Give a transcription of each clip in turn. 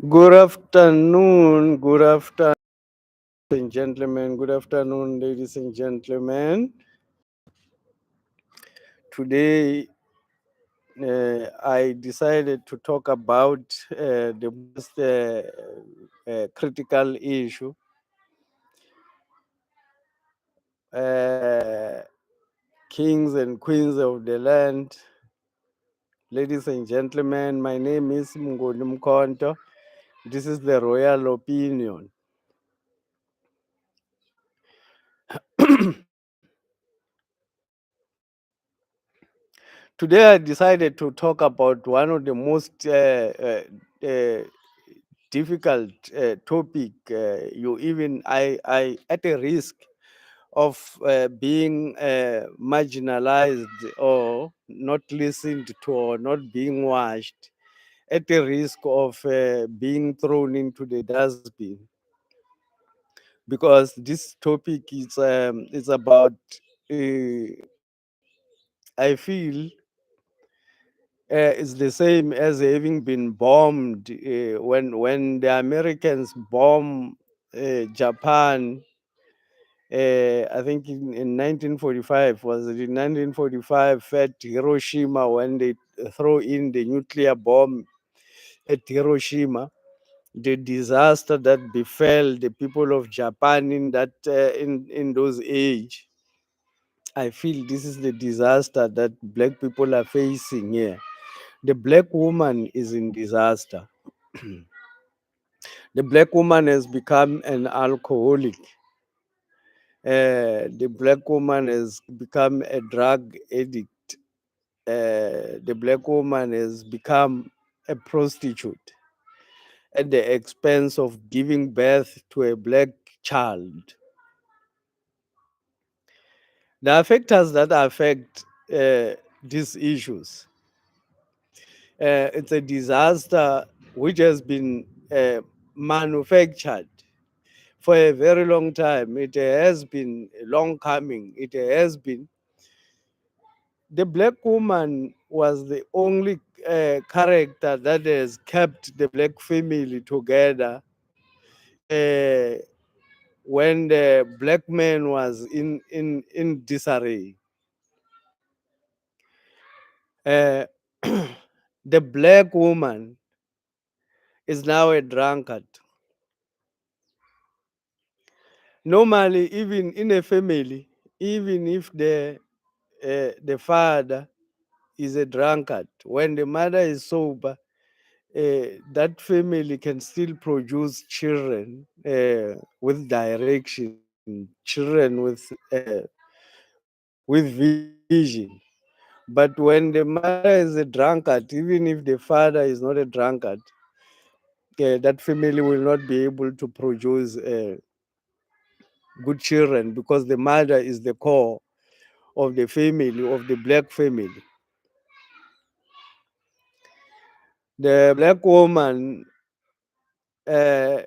Good afternoon, and gentlemen. Good afternoon, ladies and gentlemen. Today, I decided to talk about the most critical issue. Uh, Kings and queens of the land, ladies and gentlemen, my name is Mngoni Mkonto. This is the royal opinion. Today, I decided to talk about one of the most difficult topic. I at a risk of being marginalized or not listened to or not being watched, at a risk of being thrown into the dustbin, because this topic is about. I feel it's the same as having been bombed when the Americans bomb Japan. I think in 1945, was it in 1945 at Hiroshima, when they throw in the nuclear bomb at Hiroshima, the disaster that befell the people of Japan in those age. I feel this is the disaster that black people are facing here. The black woman is in disaster. The black woman has become an alcoholic. The black woman has become a drug addict. The black woman has become a prostitute at the expense of giving birth to a black child. The factors that affect these issues, it's a disaster which has been manufactured for a very long time. It has been long coming. It has been. The black woman was the only character that has kept the black family together uh, when the black man was in disarray. Uh, the black woman is now a drunkard. Normally, even in a family, even if the father is a drunkard, when the mother is sober, that family can still produce children with direction, children with vision. But when the mother is a drunkard, even if the father is not a drunkard, that family will not be able to produce good children, because the mother is the core of the family, of the black family. The black woman uh,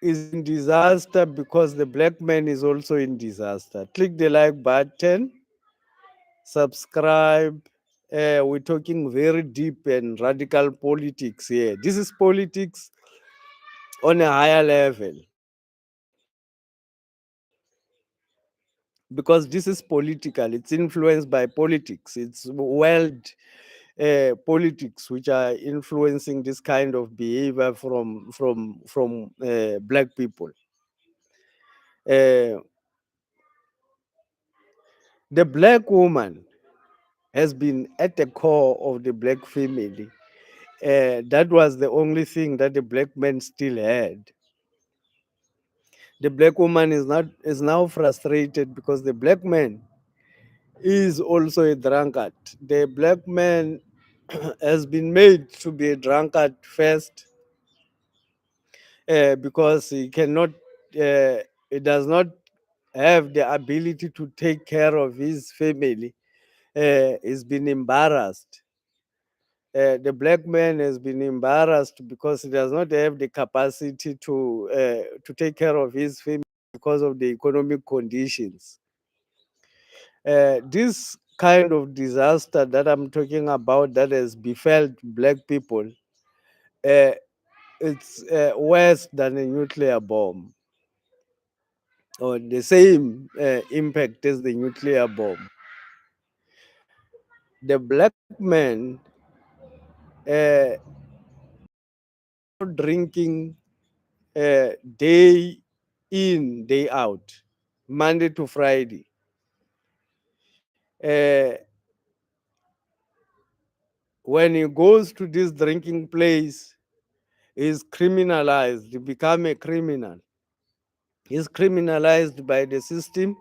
is in disaster because the black man is also in disaster. Click the like button, subscribe. We're talking very deep and radical politics here. This is politics on a higher level, because this is political. It's influenced by politics. It's world politics which are influencing this kind of behavior from black people. Uh, the black woman has been at the core of the black family. That was the only thing that the black man still had. The black woman is now frustrated because the black man is also a drunkard. The black man has been made to be a drunkard first, because he does not have the ability to take care of his family. He's been embarrassed. The black man has been embarrassed because he does not have the capacity to take care of his family because of the economic conditions. This kind of disaster that I'm talking about, that has befell black people, uh, it's worse than a nuclear bomb, or the same impact as the nuclear bomb. The black man uh, drinking day in, day out, Monday to Friday. Uh, when he goes to this drinking place, he's criminalized, he become a criminal. He's criminalized by the system.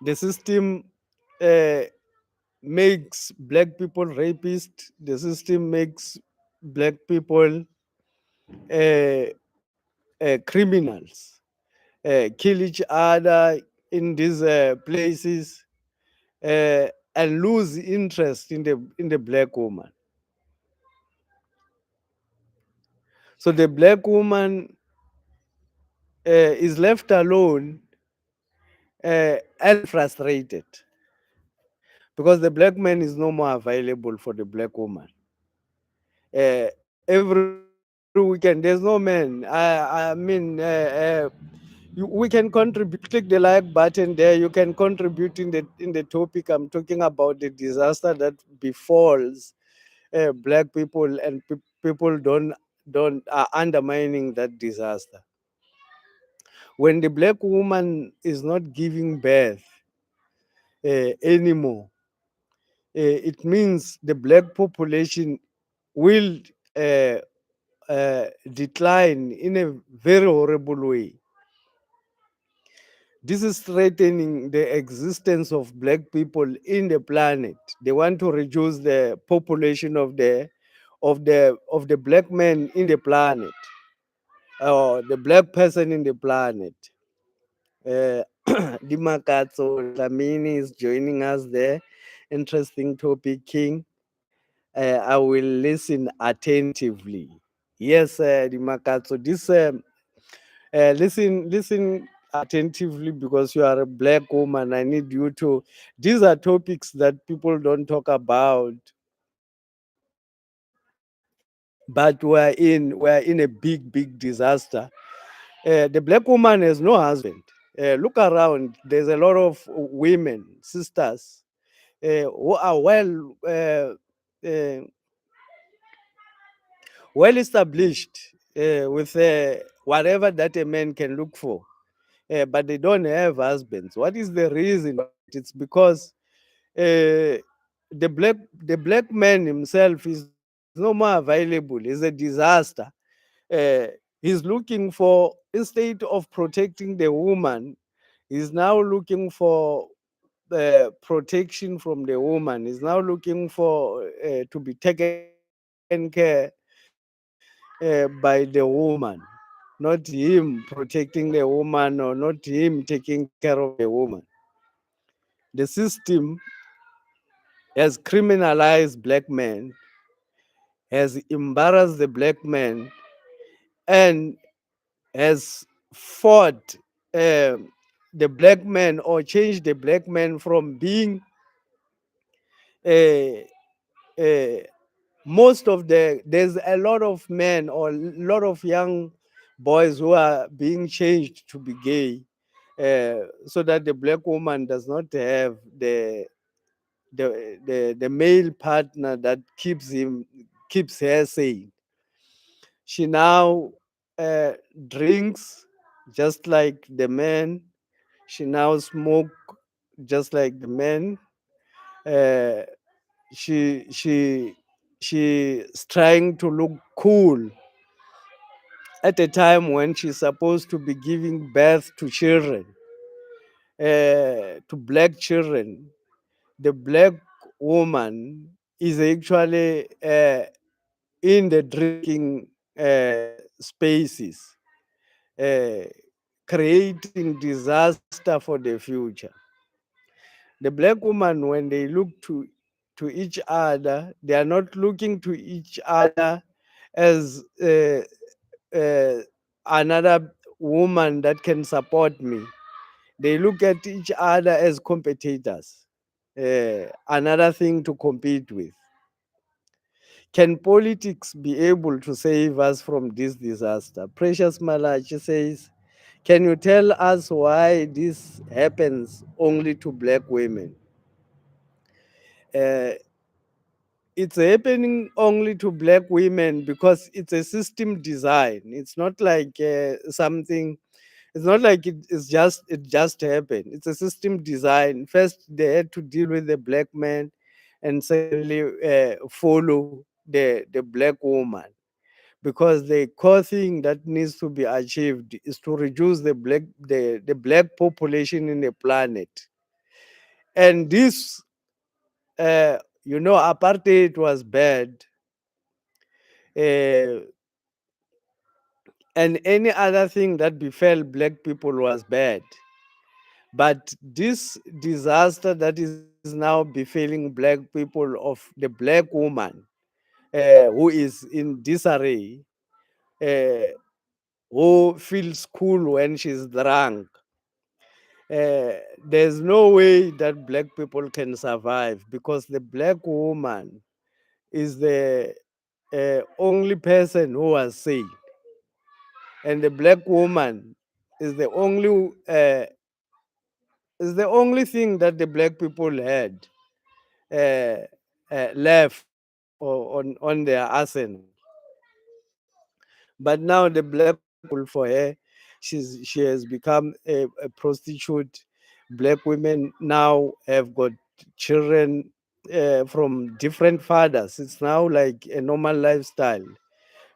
The system uh, makes black people rapists. The system makes black people uh, criminals, kill each other in these places, and lose interest in the black woman. So the black woman is left alone and frustrated because the black man is no more available for the black woman. Every weekend, there's no man. We can contribute. Click the like button there. You can contribute in the topic. I'm talking about the disaster that befalls black people, and people don't are undermining that disaster. When the black woman is not giving birth anymore, it means the black population will uh, decline in a very horrible way. This is threatening the existence of black people in the planet. They want to reduce the population of the black man in the planet, or the black person in the planet. Dimakatso Dlamini is joining us there. Interesting topic, King. I will listen attentively. Yes, Dimakatso, this listen attentively, because you are a black woman. I need you to. These are topics that people don't talk about, but we're in a big disaster. The black woman has no husband. Look around. There's a lot of women, sisters, who are uh, well established with whatever that a man can look for, but they don't have husbands. What is the reason? It's because uh, the black man himself is no more available. It's a disaster. Uh, he's looking for, instead of protecting the woman, he's now looking for protection from the woman. He's now looking for to be taken care by the woman, not him protecting the woman, or not him taking care of the woman. The system has criminalized black men, has embarrassed the black man, and has fought the black man, or changed the black man from being a, a most of there's a lot of men, or a lot of young boys who are being changed to be gay, so that the black woman does not have the male partner that keeps her sane. She now uh, drinks just like the men. She now smoke just like the men. Uh, she she she's trying to look cool at a time when she's supposed to be giving birth to children, to black children. The black woman is actually in the drinking spaces, uh, creating disaster for the future. The black woman, when they look to each other, they are not looking to each other as another woman that can support me. They look at each other as competitors, another thing to compete with. Can politics be able to save us from this disaster? Precious Malachi says, can you tell us why this happens only to black women? Uh, it's happening only to black women because it's a system design. It's not like something. It's not like it just happened. It's a system design. First, they had to deal with the black man, and secondly, follow the black woman, because the core thing that needs to be achieved is to reduce the black population in the planet. And this, apartheid was bad, uh, and any other thing that befell black people was bad. But this disaster that is now befalling black people of the black woman, who is in disarray, uh, who feels cool when she's drunk, there's no way that black people can survive, because the black woman is the only person who was saved, and the black woman is the only thing that the black people had uh, left on their arsenal. But now the black woman, for her, she has become a prostitute. Black women now have got children from different fathers. It's now like a normal lifestyle.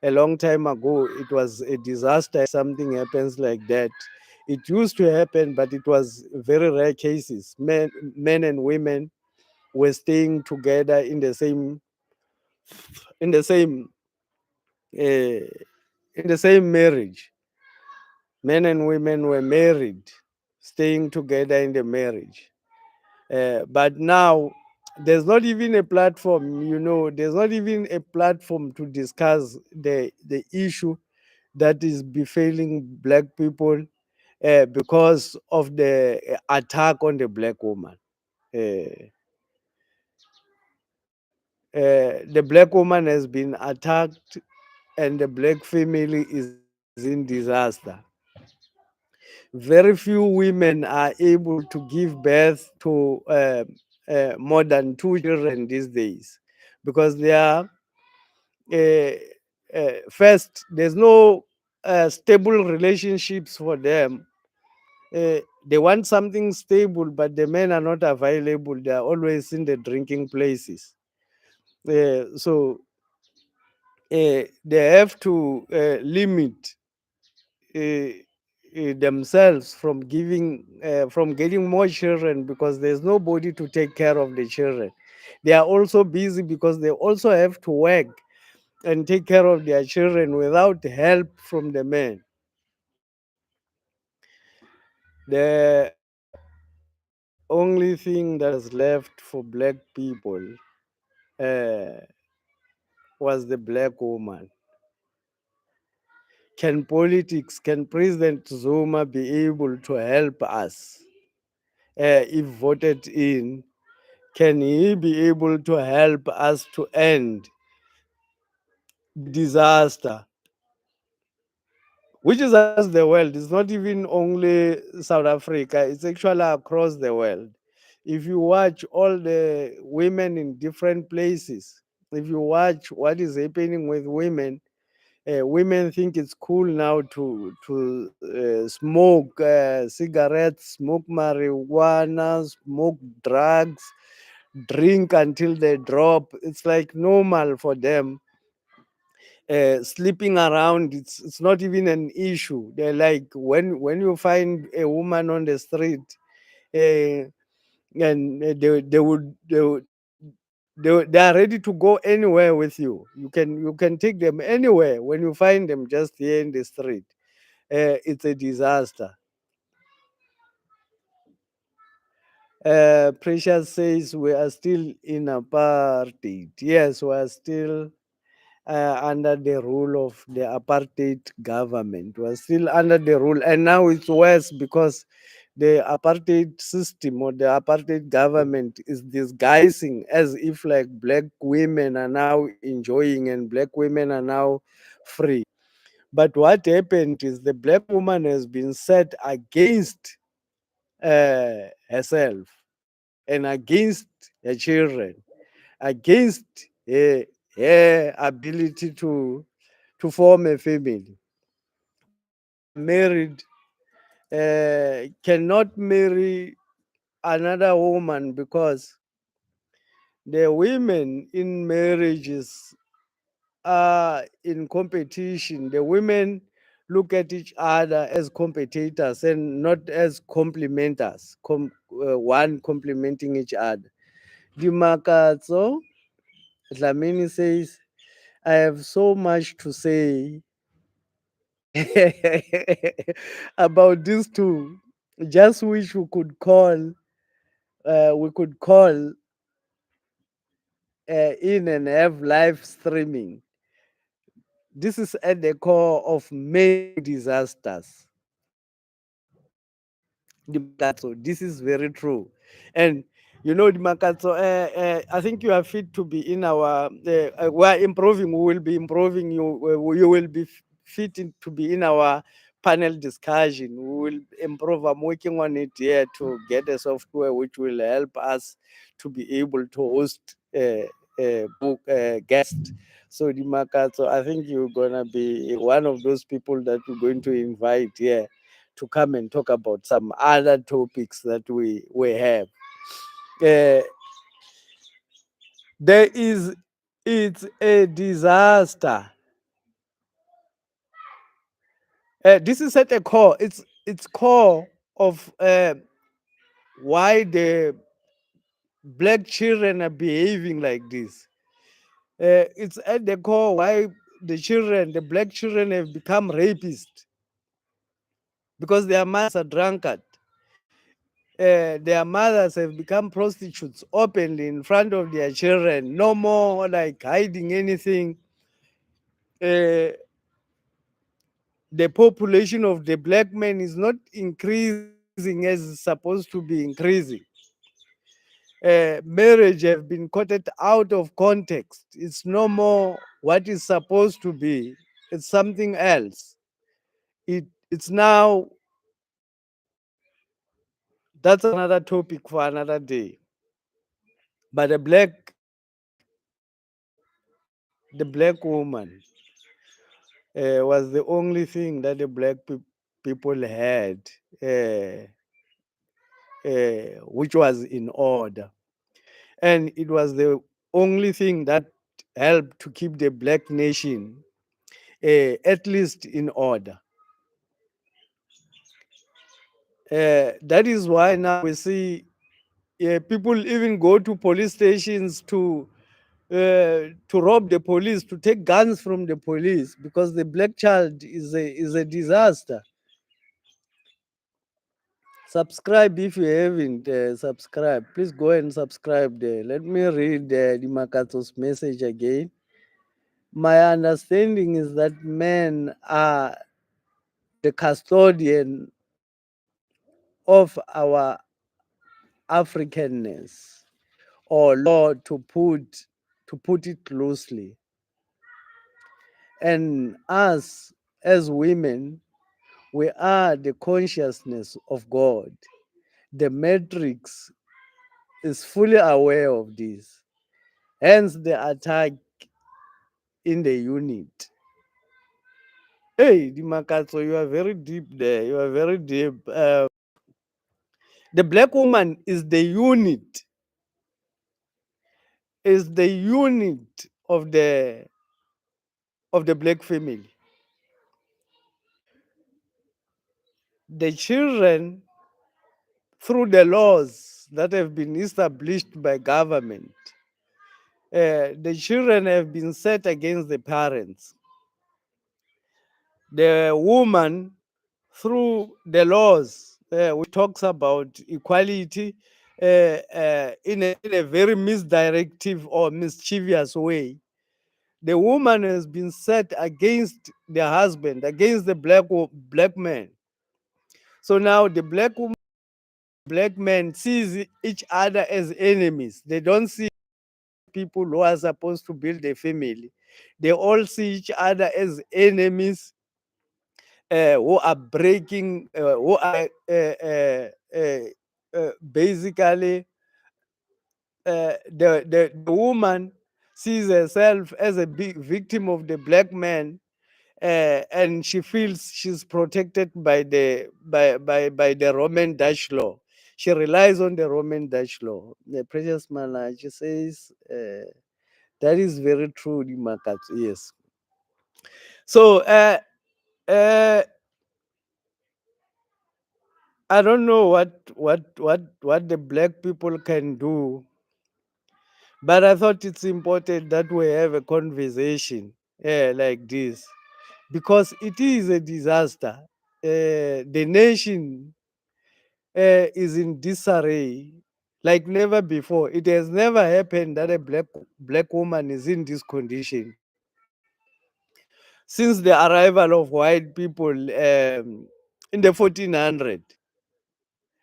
A long time ago, it was a disaster. Something happens like that. It used to happen, but it was very rare cases. Men and women were staying together in the same uh, in the same marriage. Men and women were married, staying together in the marriage. But now there's not even a platform, there's not even a platform to discuss the issue that is befalling black people because of the attack on the black woman. Uh, the black woman has been attacked, and the black family is in disaster. Very few women are able to give birth to more than two children these days, because they are first, there's no stable relationships for them. They want something stable, but the men are not available. They are always in the drinking places. So they have to limit uh, themselves from getting more children, because there's nobody to take care of the children. They are also busy because they also have to work and take care of their children without help from the men. The only thing that was left for black people uh, was the black woman. Can President Zuma be able to help us if voted in? Can he be able to help us to end the disaster, which is across the world? It's not even only South Africa, it's actually across the world. If you watch all the women in different places, if you watch what is happening with women, women think it's cool now to smoke cigarettes, smoke marijuana, smoke drugs, drink until they drop. It's like normal for them. Sleeping around, it's not even an issue. They're like, when you find a woman on the street, uh, and they are ready to go anywhere with you. You can take them anywhere. When you find them just here in the street, it's a disaster. Precious says we are still in apartheid. Yes, we are still under the rule of the apartheid government. We are still under the rule, and now it's worse because the apartheid system or the apartheid government is disguising as if like black women are now enjoying and black women are now free. But what happened is the black woman has been set against herself and against her children, against her, her ability to form a family. Women who are married cannot marry another woman because the women in marriages are in competition. The women look at each other as competitors and not as complementers, one complementing each other. Dimakatso Dlamini says, I have so much to say about these two. Just wish we could call in and have live streaming. This is at the core of many disasters. Dimakatso, this is very true. And Dimakatso, I think you are fit to be in our. We are improving. We will be improving. You will be fit to be in our panel discussion. We will improve. I'm working on it here to get a software which will help us to be able to host book guest. So Dimakatso, I think you're gonna be one of those people that we're going to invite here to come and talk about some other topics that we have. Uh, there is it's a disaster. This is at the core. It's core of why the black children are behaving like this. It's at the core why the black children have become rapists because their mothers are drunkard. Their mothers have become prostitutes openly in front of their children. No more like hiding anything. Uh, the population of the black men is not increasing as it's supposed to be increasing. Marriage have been quoted out of context. It's no more what is supposed to be. It's something else. It's now that's another topic for another day. But the black woman was the only thing that the black people had, uh, which was in order. And it was the only thing that helped to keep the black nation at least in order. That is why now we see people even go to police stations to rob the police, to take guns from the police, because the black child is a disaster. Subscribe if you haven't subscribed. Please go and subscribe there. Let me read the Makato's message again. My understanding is that men are the custodian of our Africanness, or law to put it loosely. And us as women, we are the consciousness of God. The matrix is fully aware of this. Hence the attack in the unit. Hey, Dimakatso, you are very deep there. You are very deep. The black woman is the unit of the black family. The children, through the laws that have been established by government, the children have been set against the parents. The woman, through the laws, which talks about equality in a very misdirective or mischievous way, the woman has been set against the husband, against the black man. So now the black woman black men sees each other as enemies. They don't see people who are supposed to build a family. They all see each other as enemies, who are breaking, who are basically, the woman sees herself as a big victim of the black man, and she feels she's protected by the Roman Dutch law. She relies on the Roman Dutch law. The precious Malachi says, that is very true, Makat. Yes. So uh, I don't know what the black people can do, but I thought it's important that we have a conversation, like this, because it is a disaster. The nation is in disarray like never before. It has never happened that a black woman is in this condition since the arrival of white people, in the 1400.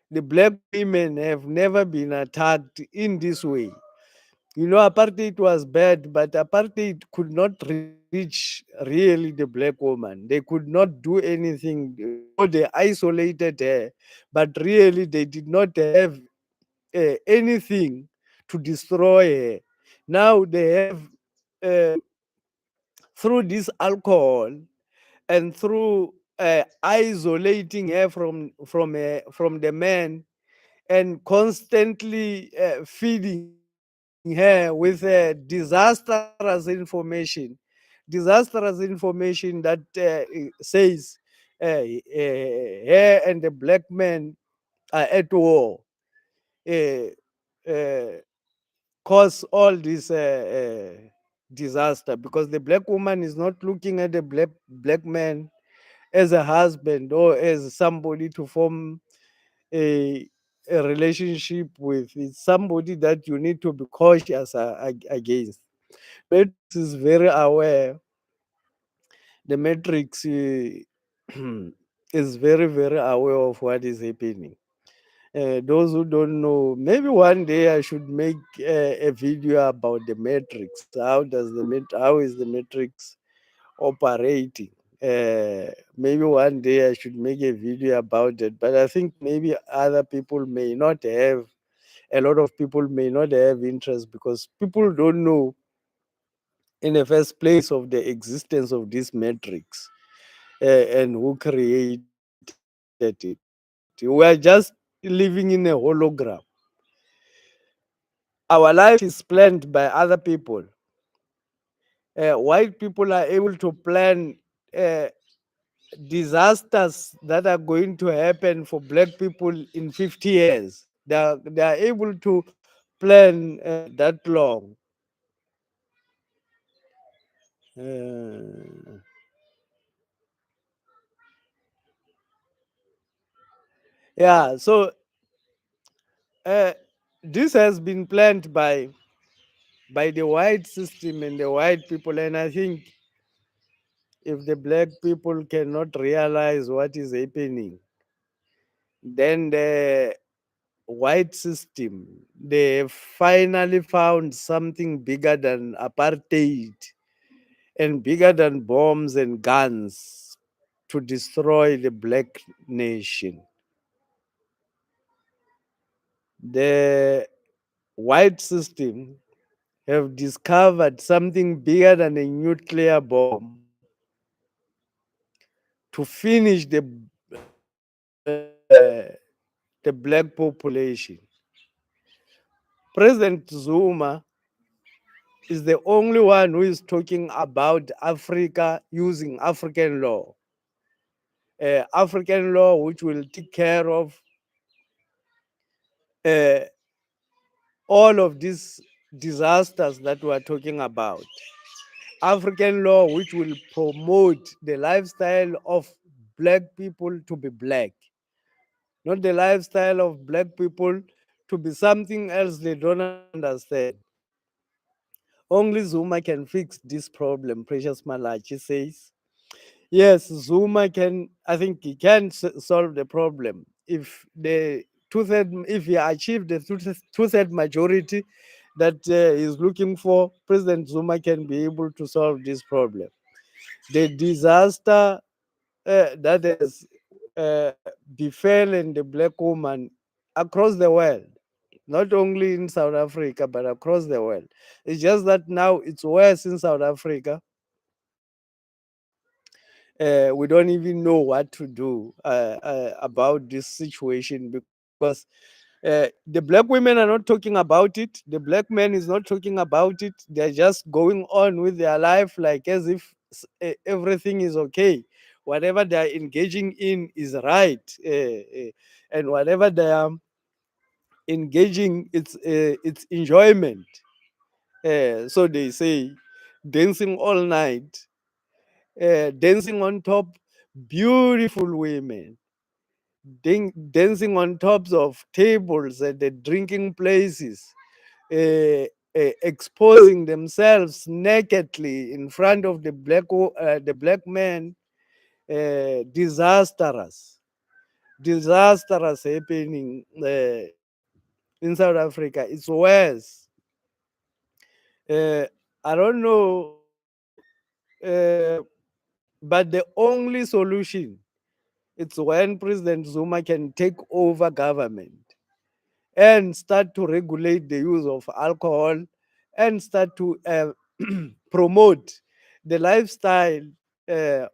The black women have never been attacked in this way. You know, apartheid was bad, but apartheid could not reach really the black woman. They could not do anything. They isolated her, but really they did not have anything to destroy her. Now they have, through this alcohol and through isolating her from the man, and constantly feeding her with disastrous information that says her and the black man are at war, uh, uh, cause all this disaster, because the black woman is not looking at the black man as a husband or as somebody to form a a relationship with. It's somebody that you need to be cautious against. Matrix is very aware. The Matrix is very, very aware of what is happening. Those who don't know, maybe one day I should make a video about the Matrix. How is the Matrix operating? Maybe one day I should make a video about it. But I think maybe other people may not have. A lot of people may not have interest because people don't know in the first place of the existence of this matrix, and who created it. We are just living in a hologram. Our life is planned by other people. White people are able to plan uh, disasters that are going to happen for black people in 50 years. They are able to plan that long. Uh, yeah, so uh, this has been planned by the white system and the white people, and I think if the black people cannot realize what is happening, then the white system, they have finally found something bigger than apartheid and bigger than bombs and guns to destroy the black nation. The white system have discovered something bigger than a nuclear bomb to finish the black population. President Zuma is the only one who is talking about Africa using African law. African law which will take care of uh, all of these disasters that we are talking about. African law which will promote the lifestyle of black people to be black, not the lifestyle of black people to be something else they don't understand. Only Zuma can fix this problem, Precious Malachi says. Yes, Zuma can, I think he can solve the problem if the two-third, if he achieved the two-third majority that he's looking for, President Zuma can be able to solve this problem. The disaster that has befallen the black woman across the world, not only in South Africa, but across the world. It's just that now it's worse in South Africa. We don't even know what to do about this situation, because the black women are not talking about it. The black man is not talking about it. They're just going on with their life like as if everything is okay. Whatever they are engaging in is right, and whatever they are engaging, it's enjoyment. So they say, dancing all night, dancing on top beautiful women, dancing on tops of tables at the drinking places, exposing themselves nakedly in front of the black man. Disastrous happening in South Africa. It's worse. uh, I don't know, but the only solution, it's when President Zuma can take over government and start to regulate the use of alcohol, and start to promote the lifestyle that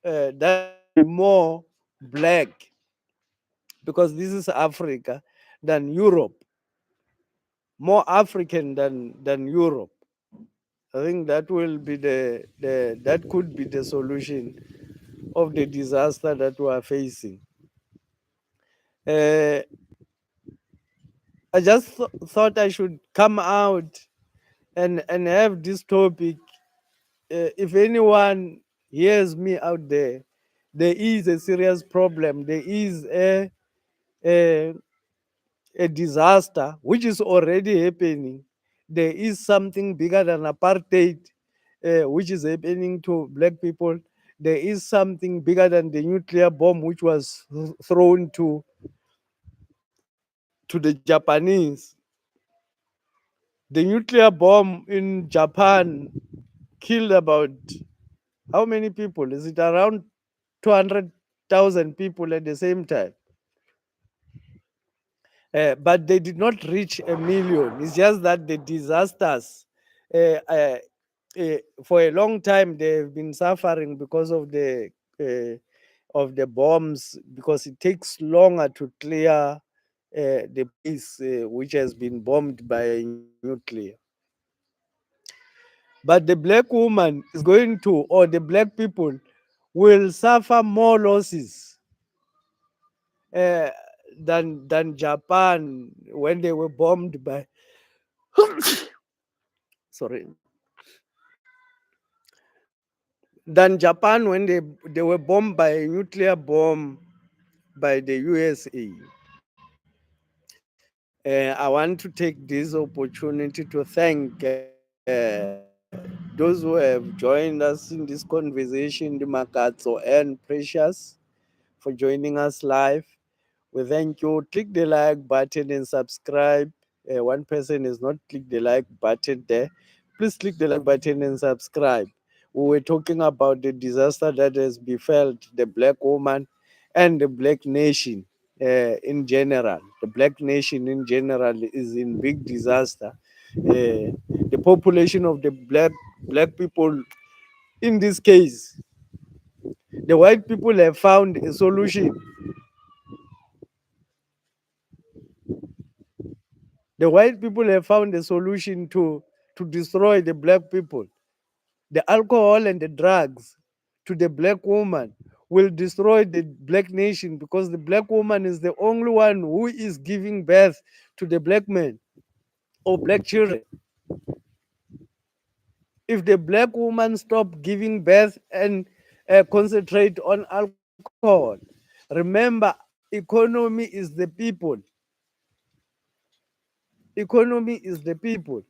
will be more black, because this is Africa than Europe, more African than Europe. I think that will be the that could be the solution of the disaster that we are facing. Uh, I just thought I should come out and have this topic. If anyone hears me out there, there is a serious problem. There is a, a disaster which is already happening. There is something bigger than apartheid, which is happening to black people. There is something bigger than the nuclear bomb which was thrown to the Japanese. The nuclear bomb in Japan killed about how many people? Is it around 200,000 people at the same time? But they did not reach a million. It's just that the disasters, uh, uh, for a long time, they've been suffering because of the bombs, because it takes longer to clear the place which has been bombed by nuclear. But the black woman is going to, or the black people will suffer more losses uh, than Japan when they were bombed by sorry, than Japan when they were bombed by a nuclear bomb by the USA. I want to take this opportunity to thank those who have joined us in this conversation, the Makatso and Precious, for joining us live. We thank you. Click the like button and subscribe. One person has not clicked the like button there. Please click the like button and subscribe. We were talking about the disaster that has befell the black woman and the black nation in general. The black nation in general is in big disaster. The population of the black people, in this case, the white people have found a solution. The white people have found a solution to destroy the black people. The alcohol and the drugs to the black woman will destroy the black nation, because the black woman is the only one who is giving birth to the black men or black children. If the black woman stop giving birth and concentrate on alcohol, remember, economy is the people. Economy is the people.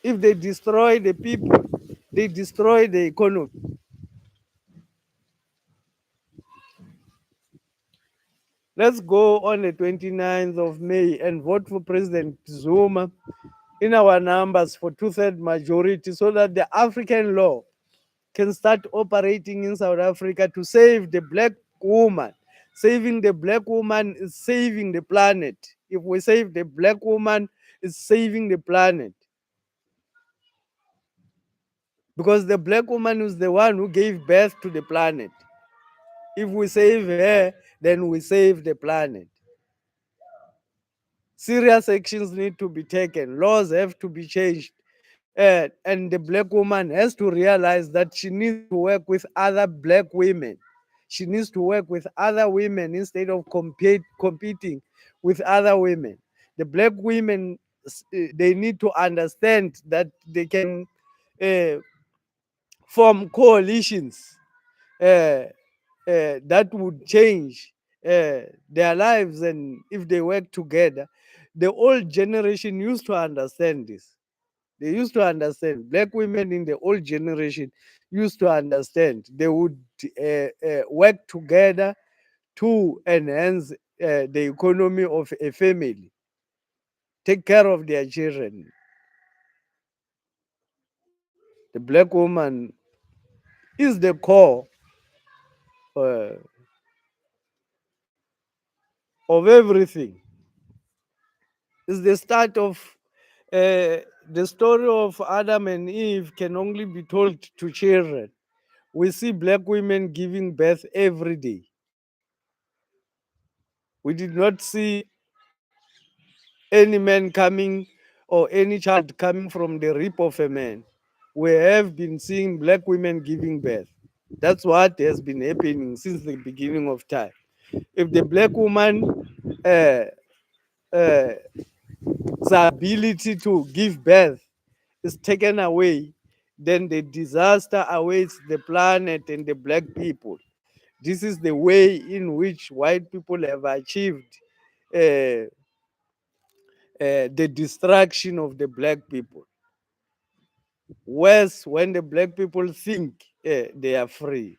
If they destroy the people, they destroy the economy. Let's go on the 29th of May and vote for President Zuma in our numbers for two-thirds majority so that the African law can start operating in South Africa to save the black woman. Saving the black woman is saving the planet. If we save the black woman, it's saving the planet. Because the black woman is the one who gave birth to the planet. If we save her, then we save the planet. Serious actions need to be taken. Laws have to be changed. And the black woman has to realize that she needs to work with other black women. She needs to work with other women instead of competing with other women. The black women, they need to understand that they can uh, form coalitions uh, that would change their lives, and if they work together. The old generation used to understand this. They used to understand. Black women in the old generation used to understand. They would work together to enhance the economy of a family, take care of their children. The black woman is the core uh, of everything. It's the start of the story of Adam and Eve can only be told to children. We see black women giving birth every day. We did not see any man coming or any child coming from the rib of a man. We have been seeing black women giving birth. That's what has been happening since the beginning of time. If the black woman uh, uh, ability to give birth is taken away, then the disaster awaits the planet and the black people. This is the way in which white people have achieved uh, the destruction of the black people. Worse, when the black people think they are free.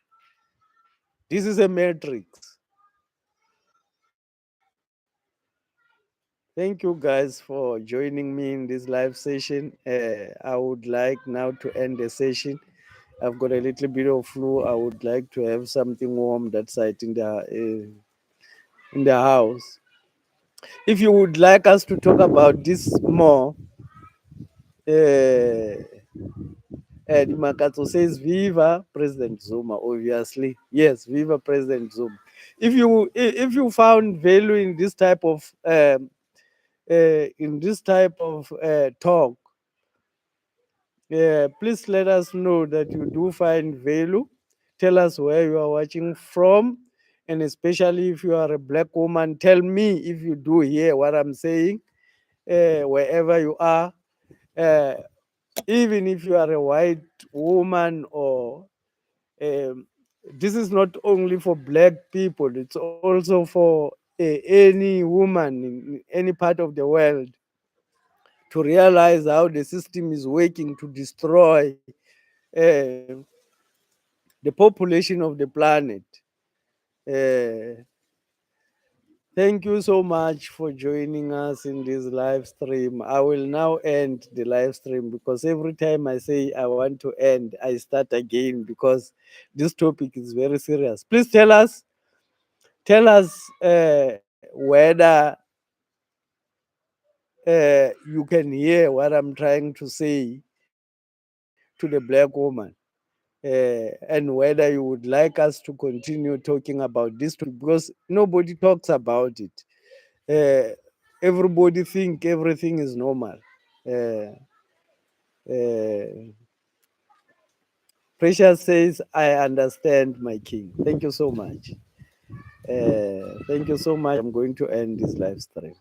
This is a matrix. Thank you guys for joining me in this live session. I would like now to end the session. I've got a little bit of flu. I would like to have something warm that side in the house. If you would like us to talk about this more, uh, Makato says, "Viva President Zuma." Obviously, yes, Viva President Zuma. If you found value in this type of talk, please let us know that you do find value. Tell us where you are watching from, and especially if you are a black woman, tell me if you do hear what I'm saying. Wherever you are, uh, even if you are a white woman or um, this is not only for black people, it's also for any woman in any part of the world to realize how the system is working to destroy uh, the population of the planet. Uh, Thank you so much for joining us in this live stream. I will now end the live stream because every time I say I want to end, I start again because this topic is very serious. Please tell us whether you can hear what I'm trying to say to the black woman. And whether you would like us to continue talking about this topic because nobody talks about it. Everybody think everything is normal. Uh, uh, Precious says, "I understand, my king." Thank you so much. Thank you so much. I'm going to end this live stream.